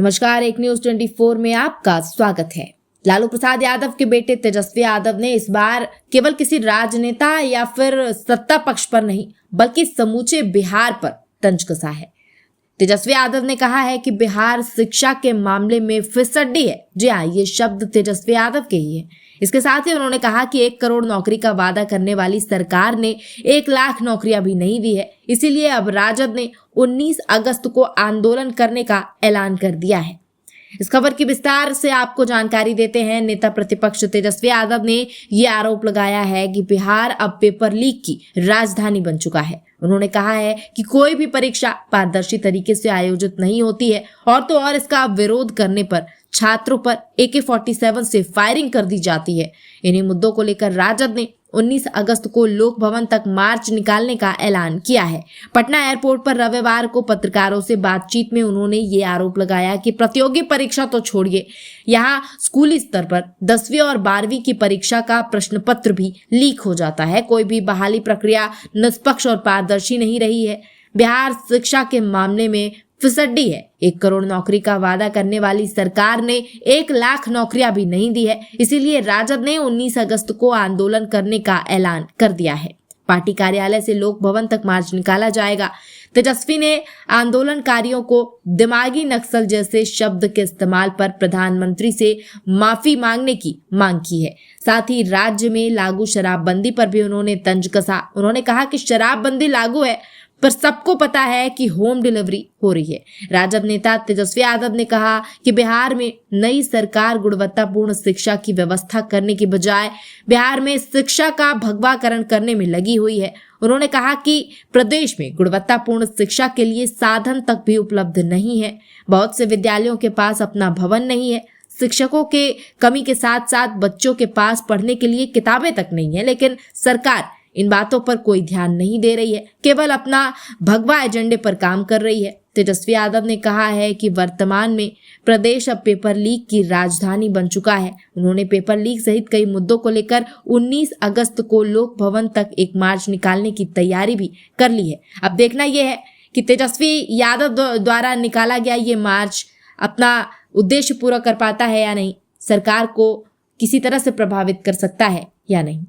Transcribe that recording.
नमस्कार, एक न्यूज 24 में आपका स्वागत है। लालू प्रसाद यादव के बेटे तेजस्वी यादव ने इस बार केवल किसी राजनेता या फिर सत्ता पक्ष पर नहीं बल्कि समूचे बिहार पर तंज कसा है। तेजस्वी यादव ने कहा है कि बिहार शिक्षा के मामले में फिसड्डी है। जी हाँ, ये शब्द तेजस्वी यादव के ही है। इसके साथ ही उन्होंने कहा कि 1 करोड़ नौकरी का वादा करने वाली सरकार ने 1 लाख नौकरियां भी नहीं दी है। इसीलिए अब राजद ने 19 अगस्त को आंदोलन करने का ऐलान कर दिया है। इस खबर की विस्तार से आपको जानकारी देते हैं। नेता प्रतिपक्ष तेजस्वी यादव ने ये आरोप लगाया है कि बिहार अब पेपर लीक की राजधानी बन चुका है। उन्होंने कहा है कि कोई भी परीक्षा पारदर्शी तरीके से आयोजित नहीं होती है और तो और इसका विरोध करने पर छात्रों पर AK-47 से फायरिंग कर दी जाती है। इन्हीं मुद्दों को लेकर राजद ने 19 अगस्त को लोक भवन तक मार्च निकालने का ऐलान किया है। पटना एयरपोर्ट पर रविवार को पत्रकारों से बातचीत में उन्होंने ये आरोप लगाया कि प्रतियोगी परीक्षा तो छोड़िए, यहाँ स्कूली स्तर पर 10वीं और 12वीं की परीक्षा का प्रश्न पत्र भी लीक हो जाता है। कोई भी बहाली प्रक्रिया निष्पक्ष और पारदर्शी नहीं रही है। बिहार शिक्षा के मामले में फिसड्डी है। 1 करोड़ नौकरी का वादा करने वाली सरकार ने 1 लाख नौकरियां भी नहीं दी है। इसीलिए राजद ने 19 अगस्त को आंदोलन करने का ऐलान कर दिया है। पार्टी कार्यालय से लोक भवन तक मार्च निकाला जाएगा। तेजस्वी ने आंदोलनकारियों को दिमागी नक्सल जैसे शब्द के इस्तेमाल पर प्रधानमंत्री से माफी मांगने की मांग की है। साथ ही राज्य में लागू शराबबंदी पर भी उन्होंने तंज कसा। उन्होंने कहा कि शराबबंदी लागू है पर सबको पता है कि होम डिलीवरी हो रही है। राजद नेता तेजस्वी यादव ने कहा कि बिहार में नई सरकार गुणवत्तापूर्ण शिक्षा की व्यवस्था करने की बजाय बिहार में शिक्षा का भगवाकरण करने में लगी हुई है। उन्होंने कहा कि प्रदेश में गुणवत्तापूर्ण शिक्षा के लिए साधन तक भी उपलब्ध नहीं है। बहुत से विद्यालयों के पास अपना भवन नहीं है। शिक्षकों के कमी के साथ साथ बच्चों के पास पढ़ने के लिए किताबें तक नहीं है। लेकिन सरकार इन बातों पर कोई ध्यान नहीं दे रही है, केवल अपना भगवा एजेंडे पर काम कर रही है। तेजस्वी यादव ने कहा है कि वर्तमान में प्रदेश अब पेपर लीक की राजधानी बन चुका है। उन्होंने पेपर लीक सहित कई मुद्दों को लेकर 19 अगस्त को लोक भवन तक एक मार्च निकालने की तैयारी भी कर ली है। अब देखना यह है कि तेजस्वी यादव द्वारा निकाला गया ये मार्च अपना उद्देश्य पूरा कर पाता है या नहीं, सरकार को किसी तरह से प्रभावित कर सकता है या नहीं।